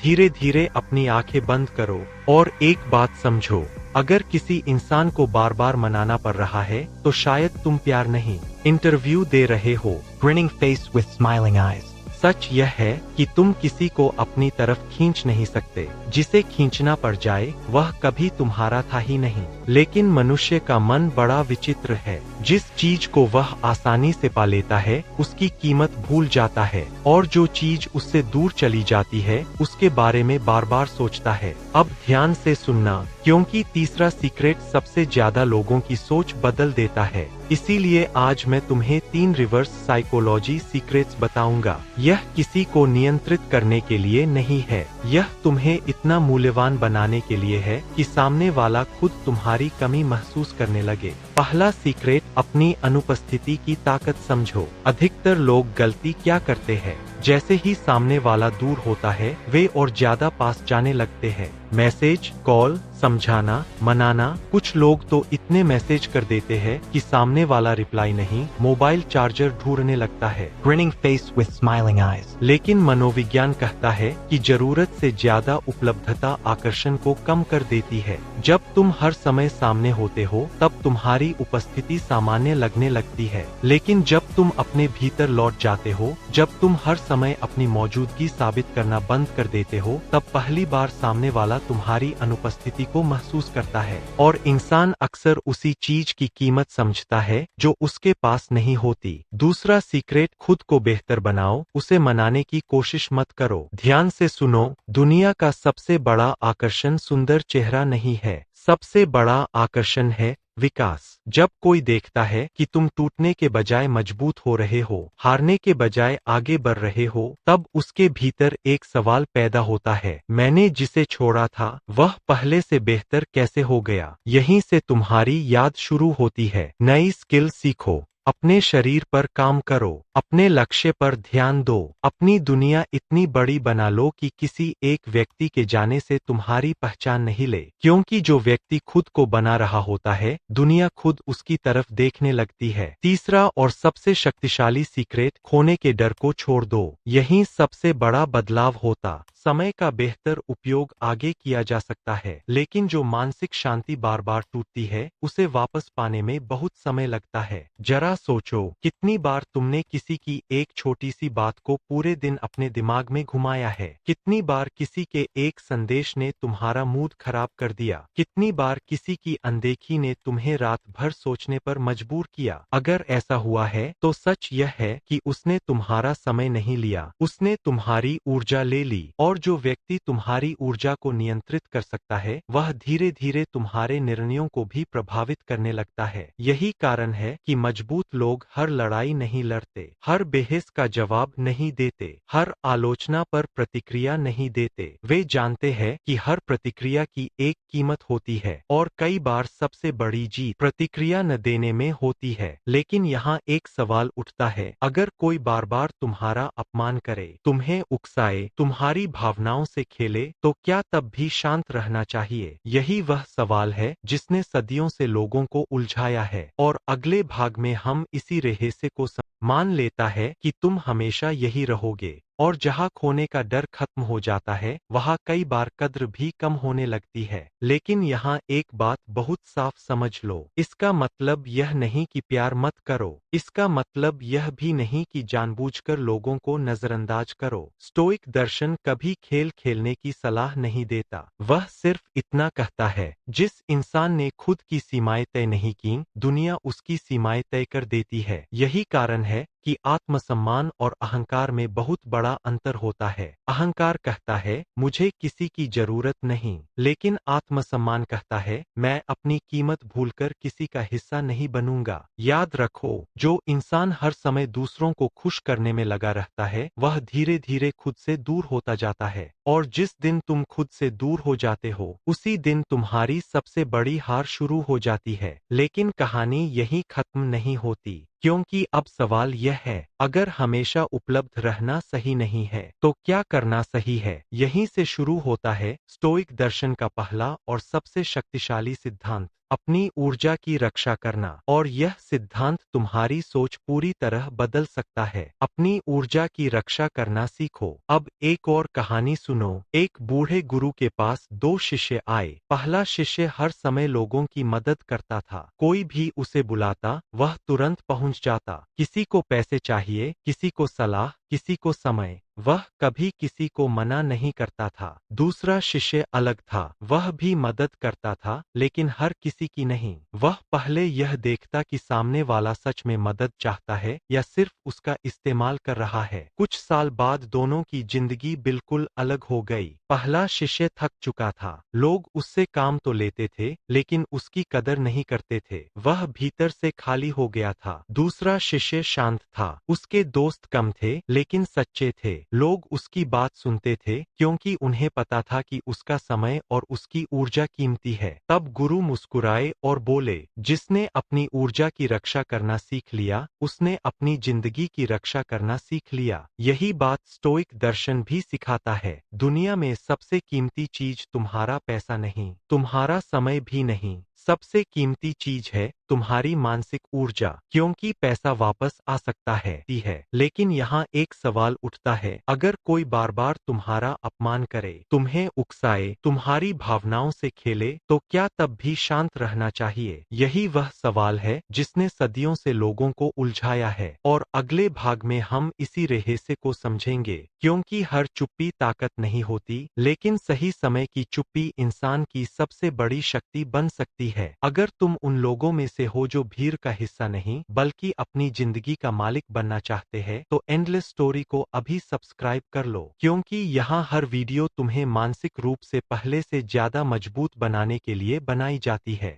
धीरे धीरे अपनी आंखें बंद करो और एक बात समझो, अगर किसी इंसान को बार बार मनाना पड़ रहा है तो शायद तुम प्यार नहीं, इंटरव्यू दे रहे हो। Grinning face with smiling eyes. सच यह है कि तुम किसी को अपनी तरफ खींच नहीं सकते, जिसे खींचना पड़ जाए वह कभी तुम्हारा था ही नहीं। लेकिन मनुष्य का मन बड़ा विचित्र है, जिस चीज को वह आसानी से पा लेता है उसकी कीमत भूल जाता है, और जो चीज उससे दूर चली जाती है उसके बारे में बार बार सोचता है। अब ध्यान से सुनना, क्योंकि तीसरा सीक्रेट सबसे ज्यादा लोगों की सोच बदल देता है। इसीलिए आज मैं तुम्हें 3 रिवर्स साइकोलॉजी सीक्रेट्स बताऊंगा। यह किसी को नियंत्रित करने के लिए नहीं है, यह तुम्हें इतना मूल्यवान बनाने के लिए है कि सामने वाला खुद तुम्हारी कमी महसूस करने लगे। पहला सीक्रेट, अपनी अनुपस्थिति की ताकत समझो। अधिकतर लोग गलती क्या करते हैं, जैसे ही सामने वाला दूर होता है वे और ज्यादा पास जाने लगते हैं। मैसेज, कॉल, समझाना, मनाना। कुछ लोग तो इतने मैसेज कर देते हैं कि सामने वाला रिप्लाई नहीं, मोबाइल चार्जर ढूंढने लगता है। Grinning face with smiling eyes. लेकिन मनोविज्ञान कहता है कि जरूरत से ज्यादा उपलब्धता आकर्षण को कम कर देती है। जब तुम हर समय सामने होते हो तब तुम्हारी उपस्थिति सामान्य लगने लगती है, लेकिन जब तुम अपने भीतर लौट जाते हो, जब तुम हर समय अपनी मौजूदगी साबित करना बंद कर देते हो, तब पहली बार सामने वाला तुम्हारी अनुपस्थिति को महसूस करता है। और इंसान अक्सर उसी चीज की कीमत समझता है जो उसके पास नहीं होती। दूसरा सीक्रेट, खुद को बेहतर बनाओ, उसे मनाने की कोशिश मत करो। ध्यान से सुनो, दुनिया का सबसे बड़ा आकर्षण सुंदर चेहरा नहीं है, सबसे बड़ा आकर्षण है विकास। जब कोई देखता है कि तुम टूटने के बजाय मजबूत हो रहे हो, हारने के बजाय आगे बढ़ रहे हो, तब उसके भीतर एक सवाल पैदा होता है, मैंने जिसे छोड़ा था वह पहले से बेहतर कैसे हो गया। यहीं से तुम्हारी याद शुरू होती है। नई स्किल सीखो, अपने शरीर पर काम करो, अपने लक्ष्य पर ध्यान दो। अपनी दुनिया इतनी बड़ी बना लो कि किसी एक व्यक्ति के जाने से तुम्हारी पहचान नहीं ले, क्योंकि जो व्यक्ति खुद को बना रहा होता है दुनिया खुद उसकी तरफ देखने लगती है। तीसरा और सबसे शक्तिशाली सीक्रेट, खोने के डर को छोड़ दो। यही सबसे बड़ा बदलाव होता। समय का बेहतर उपयोग आगे किया जा सकता है, लेकिन जो मानसिक शांति बार बार टूटती है उसे वापस पाने में बहुत समय लगता है। जरा सोचो, कितनी बार तुमने किसी की एक छोटी सी बात को पूरे दिन अपने दिमाग में घुमाया है। कितनी बार किसी के एक संदेश ने तुम्हारा मूड खराब कर दिया। कितनी बार किसी की अनदेखी ने तुम्हें रात भर सोचने पर मजबूर किया। अगर ऐसा हुआ है तो सच यह है कि उसने तुम्हारा समय नहीं लिया, उसने तुम्हारी ऊर्जा ले ली। और जो व्यक्ति तुम्हारी ऊर्जा को नियंत्रित कर सकता है वह धीरे धीरे तुम्हारे निर्णयों को भी प्रभावित करने लगता है। यही कारण है कि मजबूत लोग हर लड़ाई नहीं लड़ते, हर बहस का जवाब नहीं देते, हर आलोचना पर प्रतिक्रिया नहीं देते। वे जानते हैं कि हर प्रतिक्रिया की एक कीमत होती है, और कई बार सबसे बड़ी जीत प्रतिक्रिया न देने में होती है। लेकिन यहाँ एक सवाल उठता है, अगर कोई बार बार तुम्हारा अपमान करे, तुम्हें उकसाए, तुम्हारी भावनाओं से खेले, तो क्या तब भी शांत रहना चाहिए? यही वह सवाल है जिसने सदियों से लोगों को उलझाया है। और अगले भाग में हम इसी रहस्य को मान लेता है कि तुम हमेशा यही रहोगे। और जहाँ खोने का डर खत्म हो जाता है वहाँ कई बार कद्र भी कम होने लगती है। लेकिन यहाँ एक बात बहुत साफ समझ लो, इसका मतलब यह नहीं कि प्यार मत करो, इसका मतलब यह भी नहीं कि जानबूझकर लोगों को नजरअंदाज करो। स्टोइक दर्शन कभी खेल खेलने की सलाह नहीं देता, वह सिर्फ इतना कहता है, जिस इंसान ने खुद की सीमाएं तय नहीं की, दुनिया उसकी सीमाएं तय कर देती है। यही कारण है कि आत्मसम्मान और अहंकार में बहुत बड़ा अंतर होता है। अहंकार कहता है मुझे किसी की जरूरत नहीं, लेकिन आत्मसम्मान कहता है मैं अपनी कीमत भूलकर किसी का हिस्सा नहीं बनूंगा। याद रखो, जो इंसान हर समय दूसरों को खुश करने में लगा रहता है वह धीरे धीरे खुद से दूर होता जाता है। और जिस दिन तुम खुद से दूर हो जाते हो उसी दिन तुम्हारी सबसे बड़ी हार शुरू हो जाती है। लेकिन कहानी यही खत्म नहीं होती, क्योंकि अब सवाल यह है, अगर हमेशा उपलब्ध रहना सही नहीं है तो क्या करना सही है? यहीं से शुरू होता है स्टोइक दर्शन का पहला और सबसे शक्तिशाली सिद्धांत, अपनी ऊर्जा की रक्षा करना, और यह सिद्धांत तुम्हारी सोच पूरी तरह बदल सकता है। अपनी ऊर्जा की रक्षा करना सीखो। अब एक और कहानी सुनो। एक बूढ़े गुरु के पास दो शिष्य आए। पहला शिष्य हर समय लोगों की मदद करता था। कोई भी उसे बुलाता, वह तुरंत पहुंच जाता। किसी को पैसे चाहिए, किसी को सलाह, किसी को समय, वह कभी किसी को मना नहीं करता था। दूसरा शिष्य अलग था। वह भी मदद करता था, लेकिन हर किसी की नहीं। वह पहले यह देखता कि सामने वाला सच में मदद चाहता है या सिर्फ उसका इस्तेमाल कर रहा है। कुछ साल बाद दोनों की जिंदगी बिल्कुल अलग हो गई। पहला शिष्य थक चुका था। लोग उससे काम तो लेते थे, लेकिन उसकी कदर नहीं करते थे। वह भीतर से खाली हो गया था। दूसरा शिष्य शांत था। उसके दोस्त कम थे, लेकिन सच्चे थे। लोग उसकी बात सुनते थे, क्योंकि उन्हें पता था कि उसका समय और उसकी ऊर्जा कीमती है। तब गुरु मुस्कुराए और बोले, जिसने अपनी ऊर्जा की रक्षा करना सीख लिया, उसने अपनी जिंदगी की रक्षा करना सीख लिया। यही बात स्टोइक दर्शन भी सिखाता है। दुनिया में सबसे कीमती चीज तुम्हारा पैसा नहीं, तुम्हारा समय भी नहीं। सबसे कीमती चीज है तुम्हारी मानसिक ऊर्जा, क्योंकि पैसा वापस आ सकता है। लेकिन यहाँ एक सवाल उठता है, अगर कोई बार बार तुम्हारा अपमान करे, तुम्हें उकसाए, तुम्हारी भावनाओं से खेले, तो क्या तब भी शांत रहना चाहिए? यही वह सवाल है जिसने सदियों से लोगों को उलझाया है। और अगले भाग में हम इसी रहस्य को समझेंगे, क्योंकि हर चुप्पी ताकत नहीं होती, लेकिन सही समय की चुप्पी इंसान की सबसे बड़ी शक्ति बन सकती है। अगर तुम उन लोगों में से हो जो भीड़ का हिस्सा नहीं, बल्कि अपनी जिंदगी का मालिक बनना चाहते हैं, तो एंडलेस स्टोरी को अभी सब्सक्राइब कर लो, क्योंकि यहाँ हर वीडियो तुम्हें मानसिक रूप से पहले से ज्यादा मजबूत बनाने के लिए बनाई जाती है।